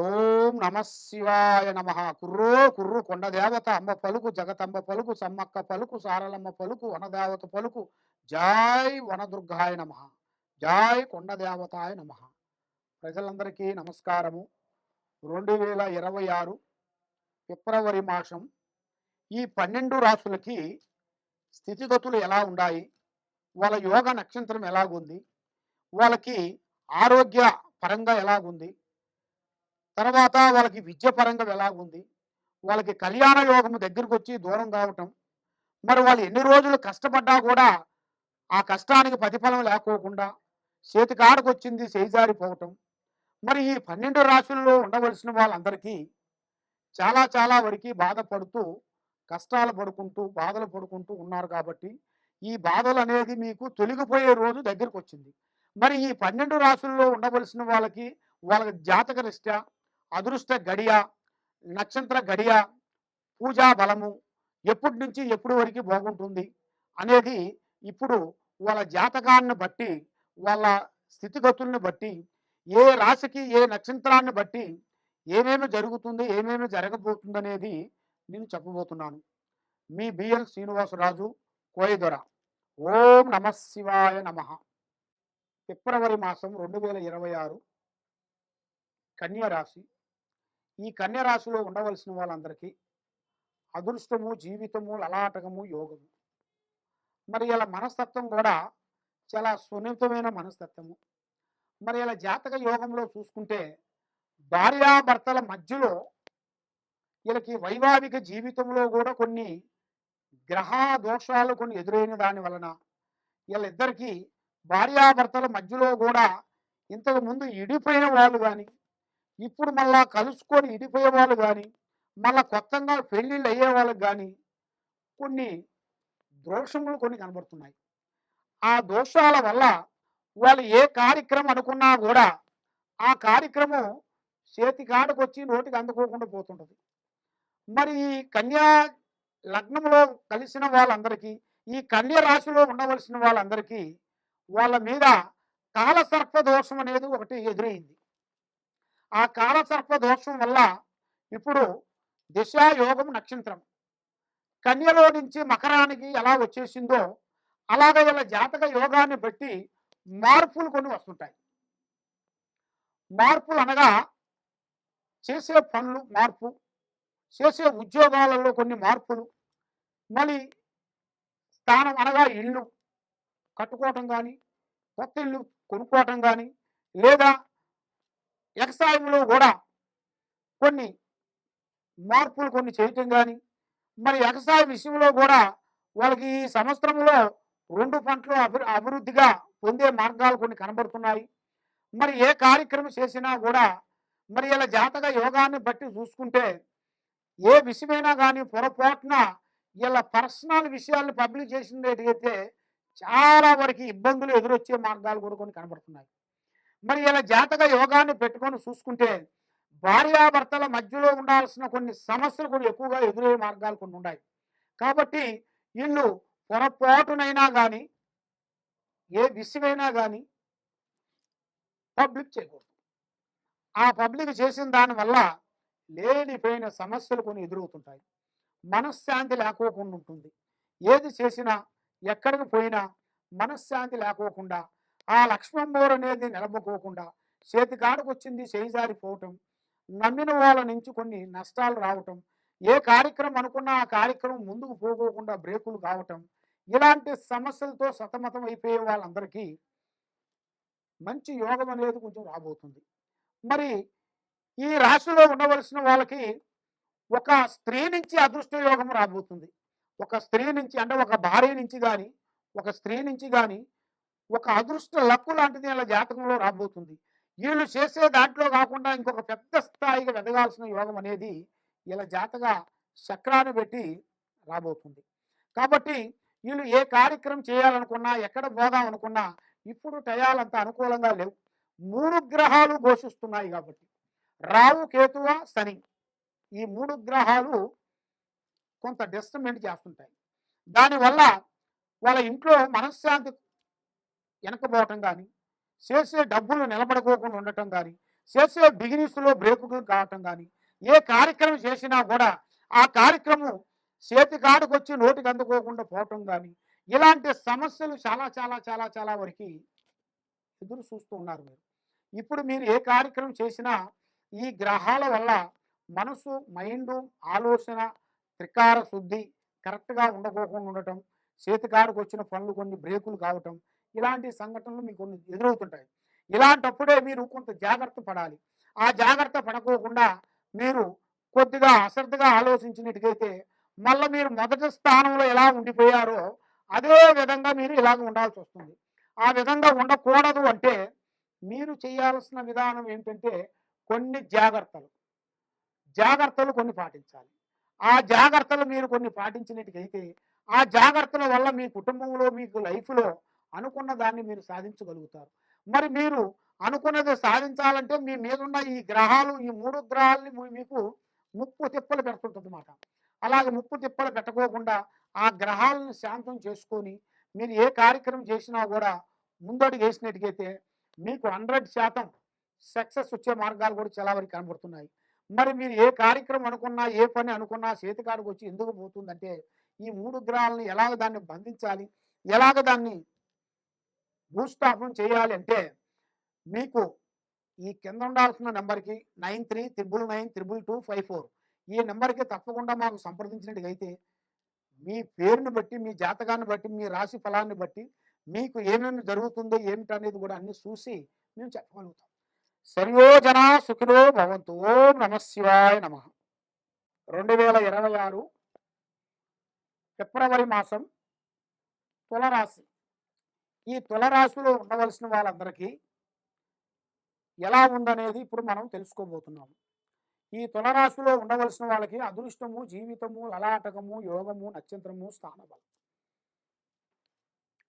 ఓం నమ శివాయ నమ. కుర్రో కుర్రు కొండ దేవత అమ్మ పలుకు, జగతంబ పలుకు, సమ్మక్క పలుకు, సారలమ్మ పలుకు, వనదేవత పలుకు. జై వనదుర్గాయ నమ. జై కొండ దేవతాయ నమ. ప్రజలందరికీ నమస్కారము. 2026 ఫిబ్రవరి మాసం ఈ 12 రాసులకి స్థితిగతులు ఎలా ఉన్నాయి, వాళ్ళ యోగ నక్షత్రం ఎలాగుంది, వాళ్ళకి ఆరోగ్య పరంగా ఎలాగుంది, తర్వాత వాళ్ళకి విద్య పరంగా ఎలాగుంది, వాళ్ళకి కళ్యాణ యోగం దగ్గరికి వచ్చి దూరం కావటం, మరి వాళ్ళు ఎన్ని రోజులు కష్టపడ్డా కూడా ఆ కష్టానికి ప్రతిఫలం లేకోకుండా చేతికాడకు వచ్చింది చేజారిపోవటం. మరి ఈ 12 రాశుల్లో ఉండవలసిన వాళ్ళందరికీ చాలా చాలా వరకు బాధపడుతూ, కష్టాలు పడుకుంటూ, బాధలు పడుకుంటూ ఉన్నారు కాబట్టి ఈ బాధలు అనేది మీకు తొలగిపోయే రోజు దగ్గరికి వచ్చింది. మరి ఈ 12 రాశుల్లో ఉండవలసిన వాళ్ళకి వాళ్ళ జాతక రీత్యా అదృష్ట గడియ, నక్షత్ర గడియ, పూజా బలము ఎప్పటి నుంచి ఎప్పుడు వరకు బాగుంటుంది అనేది ఇప్పుడు వాళ్ళ జాతకాన్ని బట్టి, వాళ్ళ స్థితిగతుల్ని బట్టి, ఏ రాశికి ఏ నక్షత్రాన్ని బట్టి ఏమేమి జరుగుతుంది, ఏమేమి జరగబోతుంది అనేది నేను చెప్పబోతున్నాను. మీ బిఎల్ శ్రీనివాసరాజు, కోయదొర. ఓం నమ శివాయ నమ. ఫిబ్రవరి మాసం 2026 కన్యా రాశి. ఈ కన్యా రాశిలో ఉండవలసిన వాళ్ళందరికీ అదృష్టము, జీవితము, లలాటకము, యోగము. మరి ఇలా మనస్తత్వం కూడా చాలా సున్నితమైన మనస్తత్వము. మరి ఇలా జాతక యోగంలో చూసుకుంటే భార్యాభర్తల మధ్యలో వీళ్ళకి వైవాహిక జీవితంలో కూడా కొన్ని గ్రహ దోషాలు కొన్ని ఎదురైన దాని వలన వీళ్ళిద్దరికీ భార్యాభర్తల మధ్యలో కూడా ఇంతకు ముందు ఇడిపోయిన వాళ్ళు కానీ, ఇప్పుడు మళ్ళా కలుసుకొని ఇడిపోయే వాళ్ళు కానీ, మళ్ళా కొత్తగా పెళ్ళిళ్ళు అయ్యే వాళ్ళకి కానీ కొన్ని దోషములు కొన్ని కనబడుతున్నాయి. ఆ దోషాల వల్ల వాళ్ళు ఏ కార్యక్రమం అనుకున్నా కూడా ఆ కార్యక్రమం చేతికాడకు వచ్చి నోటికి అందుకోకుండా పోతుంటది. మరి ఈ కన్యా లగ్నంలో కలిసిన వాళ్ళందరికీ, ఈ కన్య రాశిలో ఉండవలసిన వాళ్ళందరికీ వాళ్ళ మీద కాలసర్ప దోషం అనేది ఒకటి ఎదురైంది. ఆ కాలసర్ప దోషం వల్ల ఇప్పుడు దిశాయోగం నక్షత్రం కన్యలో నుంచి మకరానికి ఎలా వచ్చేసిందో అలాగే వీళ్ళ జాతక యోగాన్ని బట్టి మార్పులు కొన్ని వస్తుంటాయి. మార్పులు అనగా చేసే పనులు మార్పు, చేసే ఉద్యోగాలలో కొన్ని మార్పులు, మళ్ళీ స్థానం అనగా ఇల్లు కట్టుకోవటం కానీ, కొత్త ఇల్లు కొనుక్కోవటం కానీ, లేదా వ్యవసాయంలో కూడా కొన్ని మార్పులు కొన్ని చేయటం కానీ, మరి వ్యవసాయ విషయంలో కూడా వాళ్ళకి ఈ సంవత్సరంలో 2 పంటలు అభివృద్ధిగా పొందే మార్గాలు కొన్ని కనబడుతున్నాయి. మరి ఏ కార్యక్రమం చేసినా కూడా మరి ఇలా జాతక యోగాన్ని బట్టి చూసుకుంటే ఏ విషయమైనా కానీ పొరపాటున ఇలా పర్సనల్ విషయాలను పబ్లిక్ చేసినట్టయితే చాలా వరకు ఇబ్బందులు ఎదురొచ్చే మార్గాలు కూడా కొన్ని కనబడుతున్నాయి. మరి ఇలా జాతక యోగాన్ని పెట్టుకొని చూసుకుంటే భార్యాభర్తల మధ్యలో ఉండాల్సిన కొన్ని సమస్యలు కొన్ని ఎక్కువగా ఎదురయ్యే మార్గాలు కొన్ని ఉన్నాయి. కాబట్టి వీళ్ళు పొరపాటునైనా కానీ ఏ విషయమైనా కానీ పబ్లిక్ చేయకూడదు. ఆ పబ్లిక్ చేసిన దానివల్ల లేనిపోయిన సమస్యలు కొన్ని ఎదురవుతుంటాయి. మనశ్శాంతి లేకోకుండా ఉంటుంది. ఏది చేసినా ఎక్కడికి పోయినా మనశ్శాంతి లేకోకుండా, ఆ లక్ష్మమ్మోరు అనేది నిలబకోకుండా, చేతికాడకు వచ్చింది చేయిజారిపోవటం, నమ్మిన వాళ్ళ నుంచి కొన్ని నష్టాలు రావటం, ఏ కార్యక్రమం అనుకున్నా ఆ కార్యక్రమం ముందుకు పోకోకుండా బ్రేకులు కావటం, ఇలాంటి సమస్యలతో సతమతం అయిపోయే వాళ్ళందరికీ మంచి యోగం అనేది కొంచెం రాబోతుంది. మరి ఈ రాశిలో ఉండవలసిన వాళ్ళకి ఒక స్త్రీ నుంచి అదృష్ట యోగం రాబోతుంది. ఒక స్త్రీ నుంచి అంటే ఒక భార్య నుంచి కానీ, ఒక స్త్రీ నుంచి కానీ ఒక అదృష్ట లక్కు లాంటిది ఇలా జాతకంలో రాబోతుంది. వీళ్ళు చేసే దాంట్లో కాకుండా ఇంకొక పెద్ద స్థాయిగా ఎదగాల్సిన యోగం అనేది ఇలా జాతక చక్రాన్ని పెట్టి రాబోతుంది. కాబట్టి వీళ్ళు ఏ కార్యక్రమం చేయాలనుకున్నా, ఎక్కడ పోదాం అనుకున్నా ఇప్పుడు టయాలంత అనుకూలంగా లేవు. 3 గ్రహాలు ఘోషిస్తున్నాయి కాబట్టి రావు, కేతువ, శని ఈ 3 గ్రహాలు కొంత డిస్టర్బెంట్ చేస్తుంటాయి. దానివల్ల వాళ్ళ ఇంట్లో మనశ్శాంతి వెనకపోవటం కానీ, చేసే డబ్బులు నిలబడుకోకుండా ఉండటం కానీ, చేసే బిగినీస్లో బ్రేకులు కావటం కానీ, ఏ కార్యక్రమం చేసినా కూడా ఆ కార్యక్రమం చేతి కాడికి వచ్చి నోటికి అందుకోకుండా పోవటం కానీ, ఇలాంటి సమస్యలు చాలా చాలా చాలా చాలా వరకు ఎదురు చూస్తూ ఉన్నారు మీరు. ఇప్పుడు మీరు ఏ కార్యక్రమం చేసినా ఈ గ్రహాల వల్ల మనసు, మైండు, ఆలోచన, త్రికార శుద్ధి కరెక్ట్గా ఉండకోకుండా ఉండటం, చేతికాడికి వచ్చిన పనులు కొన్ని బ్రేకులు కావటం, ఇలాంటి సంఘటనలు మీకు కొన్ని ఎదురవుతుంటాయి. ఇలాంటప్పుడే మీరు కొంత జాగ్రత్త పడాలి. ఆ జాగ్రత్త పడకోకుండా మీరు కొద్దిగా అశ్రద్ధగా ఆలోచించినట్టుగైతే మళ్ళీ మీరు మొదటి స్థానంలో ఎలా ఉండిపోయారో అదే విధంగా మీరు ఇలాగ ఉండాల్సి వస్తుంది. ఆ విధంగా ఉండకూడదు అంటే మీరు చేయాల్సిన విధానం ఏంటంటే కొన్ని జాగ్రత్తలు కొన్ని పాటించాలి. ఆ జాగ్రత్తలు మీరు కొన్ని పాటించినట్టుగైతే ఆ జాగ్రత్తల వల్ల మీ కుటుంబంలో మీకు లైఫ్లో అనుకున్న దాన్ని మీరు సాధించగలుగుతారు. మరి మీరు అనుకున్నది సాధించాలంటే మీ మీద ఉన్న ఈ గ్రహాలు, ఈ 3 గ్రహాలని మీకు ముప్పు తిప్పలు పెడుతుంటుందన్నమాట. అలాగే ముప్పు తిప్పలు పెట్టకోకుండా ఆ గ్రహాలను శాంతం చేసుకొని మీరు ఏ కార్యక్రమం చేసినా కూడా ముందడుగు వేసినట్టుగైతే మీకు 100% సక్సెస్ వచ్చే మార్గాలు కూడా చాలా వరకు కనబడుతున్నాయి. మరి మీరు ఏ కార్యక్రమం అనుకున్నా, ఏ పని అనుకున్నా చేతికాడికి వచ్చి ఎందుకు పోతుందంటే ఈ 3 గ్రహాలను ఎలాగ దాన్ని బంధించాలి, ఎలాగ దాన్ని భూస్థాపనం చేయాలి అంటే మీకు ఈ కింద ఉండాల్సిన నెంబర్కి 9399925254 ఈ నెంబర్కి తప్పకుండా మాకు సంప్రదించినట్టుగైతే మీ పేరుని బట్టి, మీ జాతకాన్ని బట్టి, మీ రాశి ఫలాన్ని బట్టి మీకు ఏమేమి జరుగుతుందో ఏమిటనేది కూడా అన్ని చూసి మేము చెప్పగలుగుతాం. సర్వో జనా సుఖినో భవంతు. ఓం నమ శివాయ నమ. 2026 ఫిబ్రవరి మాసం తులరాశి. ఈ తులరాశిలో ఉండవలసిన వాళ్ళందరికీ ఎలా ఉందనేది ఇప్పుడు మనం తెలుసుకోబోతున్నాము. ఈ తులరాశిలో ఉండవలసిన వాళ్ళకి అదృష్టము, జీవితము, లలాటకము, యోగము, నక్షత్రము, స్థానబలం.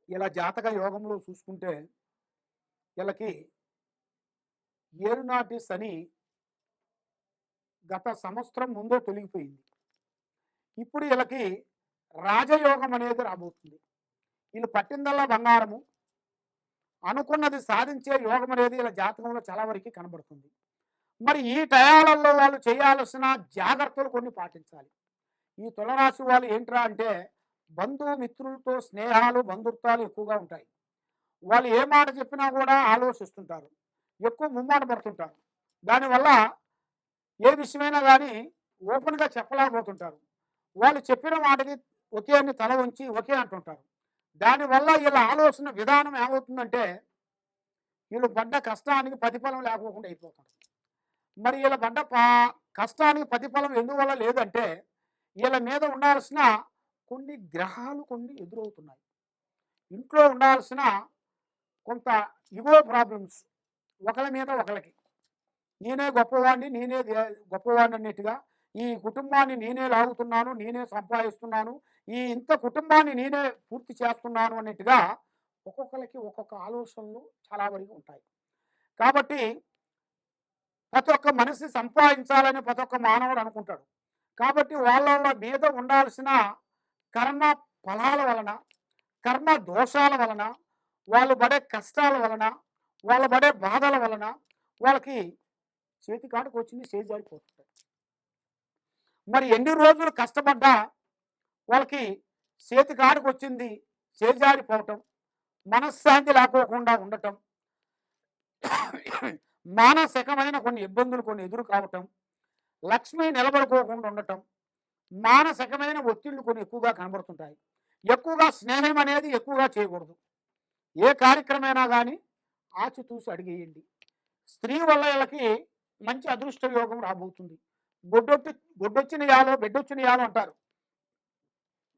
ఇలా జాతక యోగంలో చూసుకుంటే వీళ్ళకి ఏరునాటి శని గత సంవత్సరం ముందే తొలగిపోయింది. ఇప్పుడు వీళ్ళకి రాజయోగం అనేది రాబోతుంది. వీళ్ళు పట్టిందల్లా బంగారము, అనుకున్నది సాధించే యోగం అనేది వీళ్ళ జాతకంలో చాలా వరకు కనబడుతుంది. మరి ఈ టయాలలో వాళ్ళు చేయాల్సిన జాగ్రత్తలు కొన్ని పాటించాలి. ఈ తులరాశి వాళ్ళు ఏంట్రా అంటే బంధుమిత్రులతో స్నేహాలు, బంధుత్వాలు ఎక్కువగా ఉంటాయి. వాళ్ళు ఏ మాట చెప్పినా కూడా ఆలోచిస్తుంటారు, ఎక్కువ ముమ్మాట పడుతుంటారు. దానివల్ల ఏ విషయమైనా కానీ ఓపెన్గా చెప్పలేకపోతుంటారు. వాళ్ళు చెప్పిన మాటకి ఒకే అని తల ఉంచి ఒకే అంటుంటారు. దానివల్ల వీళ్ళ ఆలోచన విధానం ఏమవుతుందంటే వీళ్ళు పడ్డ కష్టానికి ప్రతిఫలం లేకోకుండా అయిపోతారు. మరి వీళ్ళ పడ్డ కష్టానికి ప్రతిఫలం ఎందువల్ల లేదంటే వీళ్ళ మీద ఉండాల్సిన కొన్ని గ్రహాలు కొన్ని ఎదురవుతున్నాయి. ఇంట్లో ఉండాల్సిన కొంత ఇగో ప్రాబ్లమ్స్, ఒకరి మీద ఒకరికి నేనే గొప్పవాడిని, నేనే గొప్పవాడిని అన్నట్టుగా, ఈ కుటుంబాన్ని నేనే లాగుతున్నాను, నేనే సంపాదిస్తున్నాను, ఈ ఇంత కుటుంబాన్ని నేనే పూర్తి చేస్తున్నాను అన్నట్టుగా ఒక్కొక్కరికి ఒక్కొక్క ఆలోచనలు చాలా వరకు ఉంటాయి. కాబట్టి ప్రతి ఒక్క మనిషి సంపాదించాలని ప్రతి ఒక్క మానవుడు అనుకుంటాడు. కాబట్టి వాళ్ళ మీద ఉండాల్సిన కర్మ ఫలాల వలన, కర్మ దోషాల వలన, వాళ్ళు పడే కష్టాల వలన, వాళ్ళు పడే బాధల వలన వాళ్ళకి చేతి కాడికి వచ్చింది చేజారిపోతుంది. మరి ఎన్ని రోజులు కష్టపడ్డా వాళ్ళకి చేతి కాడికి వచ్చింది చేజారిపోవటం, మనశ్శాంతి లేకోకుండా ఉండటం, మానసికమైన కొన్ని ఇబ్బందులు కొన్ని ఎదురు కావటం, లక్ష్మి నిలబడుకోకుండా ఉండటం, మానసికమైన ఒత్తిళ్లు కొన్ని ఎక్కువగా కనబడుతుంటాయి. ఎక్కువగా స్నేహం అనేది ఎక్కువగా చేయకూడదు. ఏ కార్యక్రమైనా కానీ ఆచితూసి అడిగేయండి. స్త్రీ వల్ల వీళ్ళకి మంచి అదృష్ట యోగం రాబోతుంది. గొడ్డొచ్చిన యాలో బిడ్డొచ్చిన యాలో అంటారు.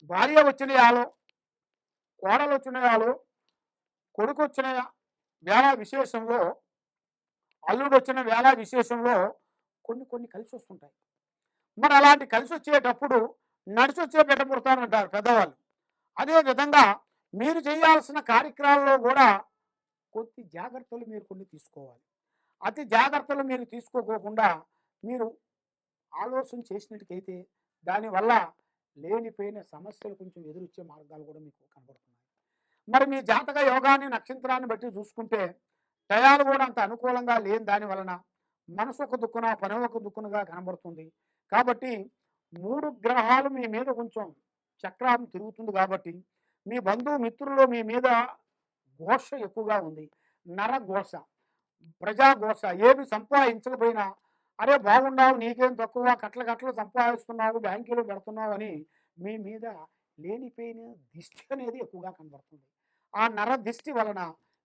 భార్య వచ్చిన యాలో, కోడలు వచ్చిన యాలో, కొడుకు వచ్చిన వేళ విశేషంలో, అల్లుడు వచ్చిన వేళ విశేషంలో కొన్ని కొన్ని కలిసి వస్తుంటాయి. మరి అలాంటి కలిసి వచ్చేటప్పుడు నడిచి వచ్చే బిడ్డ పుడతారంటారు పెద్దవాళ్ళు. అదేవిధంగా మీరు చేయాల్సిన కార్యక్రమాల్లో కూడా కొద్ది జాగ్రత్తలు మీరు కొన్ని తీసుకోవాలి. అతి జాగ్రత్తలు మీరు తీసుకోకుండా మీరు ఆలోచన చేసినట్టుకైతే దానివల్ల లేనిపోయిన సమస్యలు కొంచెం ఎదురొచ్చే మార్గాలు కూడా మీకు కనబడుతున్నాయి. మరి మీ జాతక యోగాన్ని, నక్షత్రాన్ని బట్టి చూసుకుంటే టయాలు కూడా అంత అనుకూలంగా లేని దాని వలన మనసు ఒక దుక్కున, పని ఒక దుక్కునగా కనబడుతుంది. కాబట్టి 3 గ్రహాలు మీ మీద కొంచెం చక్రం తిరుగుతుంది కాబట్టి, మీ బంధుమిత్రుల్లో మీ మీద ఘోష ఎక్కువగా ఉంది. నరఘోష, ప్రజాఘోష. ఏమి సంపాదించకపోయినా, "అరే బాగున్నావు, నీకేం తక్కువ, కట్టలు కట్టలు సంపాదిస్తున్నావు, బ్యాంకులో పెడుతున్నావు" అని మీ మీద లేనిపోయిన దిష్టి అనేది ఎక్కువగా కనబడుతుంది. ఆ నరదిష్టి వలన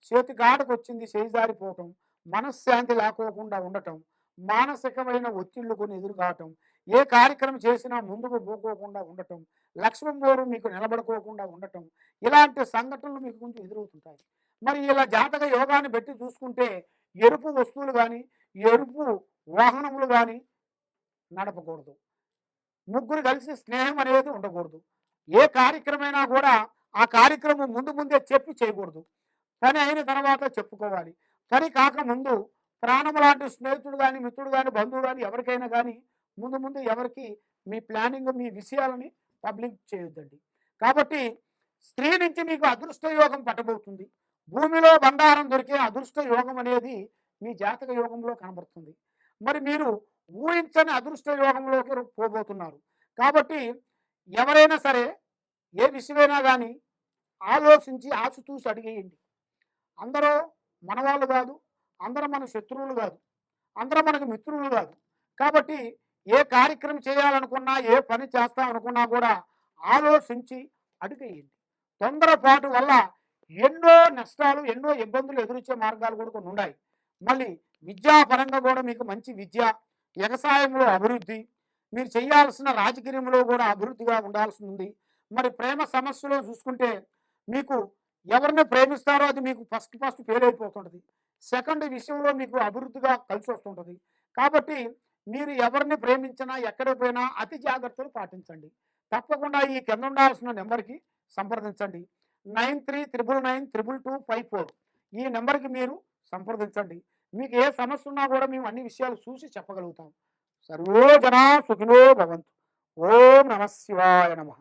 చేతికాడకొచ్చింది చేయి జారిపోవటం, మనశ్శాంతి లేకోకుండా ఉండటం, మానసికమైన ఒత్తిళ్లు కొన్ని ఎదురు కావటం, ఏ కార్యక్రమం చేసినా ముందుకు పోకోకుండా ఉండటం, లక్ష్మం గోరు మీకు నిలబడుకోకుండా ఉండటం, ఇలాంటి సంఘటనలు మీకు కొంచెం ఎదురవుతుంటాయి. మరి ఇలా జాతక యోగాన్ని బట్టి చూసుకుంటే ఎరుపు వస్తువులు కానీ, ఎరుపు వాహనములు కానీ నడపకూడదు. ముగ్గురు కలిసి స్నేహం అనేది ఉండకూడదు. ఏ కార్యక్రమైనా కూడా ఆ కార్యక్రమం ముందు ముందే చెప్పి చేయకూడదు. పని అయిన తర్వాత చెప్పుకోవాలి. పని కాకముందు ప్రాణం లాంటి స్నేహితుడు కానీ, మిత్రుడు కానీ, బంధువు కానీ, ఎవరికైనా కానీ ముందు ముందు ఎవరికి మీ ప్లానింగ్, మీ విషయాలని పబ్లిక్ చేయొద్దండి. కాబట్టి స్త్రీ నుంచి మీకు అదృష్ట యోగం పట్టబోతుంది. భూమిలో బంగారం దొరికే అదృష్ట యోగం అనేది మీ జాతక యోగంలో కనబడుతుంది. మరి మీరు ఊహించని అదృష్ట యోగంలోకి పోబోతున్నారు. కాబట్టి ఎవరైనా సరే ఏ విషయమైనా కానీ ఆలోచించి ఆచితూచి అడిగేయండి. అందరూ మనవాళ్ళు కాదు, అందరూ మన శత్రువులు కాదు, అందరూ మనకు మిత్రులు కాదు. కాబట్టి ఏ కార్యక్రమం చేయాలనుకున్నా, ఏ పని చేస్తామనుకున్నా కూడా ఆలోచించి అడిగేయండి. తొందరపాటు వల్ల ఎన్నో నష్టాలు, ఎన్నో ఇబ్బందులు ఎదురొచ్చే మార్గాలు కూడా కొన్ని ఉన్నాయి. మళ్ళీ విద్యాపరంగా కూడా మీకు మంచి విద్య, వ్యవసాయంలో అభివృద్ధి, మీరు చేయాల్సిన రాజకీయంలో కూడా అభివృద్ధిగా ఉండాల్సి ఉంది. మరి ప్రేమ సమస్యలో చూసుకుంటే మీకు ఎవరిని ప్రేమిస్తారో అది మీకు ఫస్ట్ ఫెయిల్ అయిపోతుంటుంది. సెకండ్ విషయంలో మీకు అభివృద్ధిగా కలిసి వస్తుంటుంది. కాబట్టి మీరు ఎవరిని ప్రేమించినా, ఎక్కడ పోయినా అతి జాగ్రత్తలు పాటించండి. తప్పకుండా ఈ కింద ఉండాల్సిన నెంబర్కి సంప్రదించండి. 9399922254 ఈ నెంబర్కి మీరు సంప్రదించండి. మీకు ఏ సమస్య ఉన్నా కూడా మేము అన్ని విషయాలు చూసి చెప్పగలుగుతాం. సర్వే జనా సుఖినో భవంతు. ఓం నమః శివాయ నమః.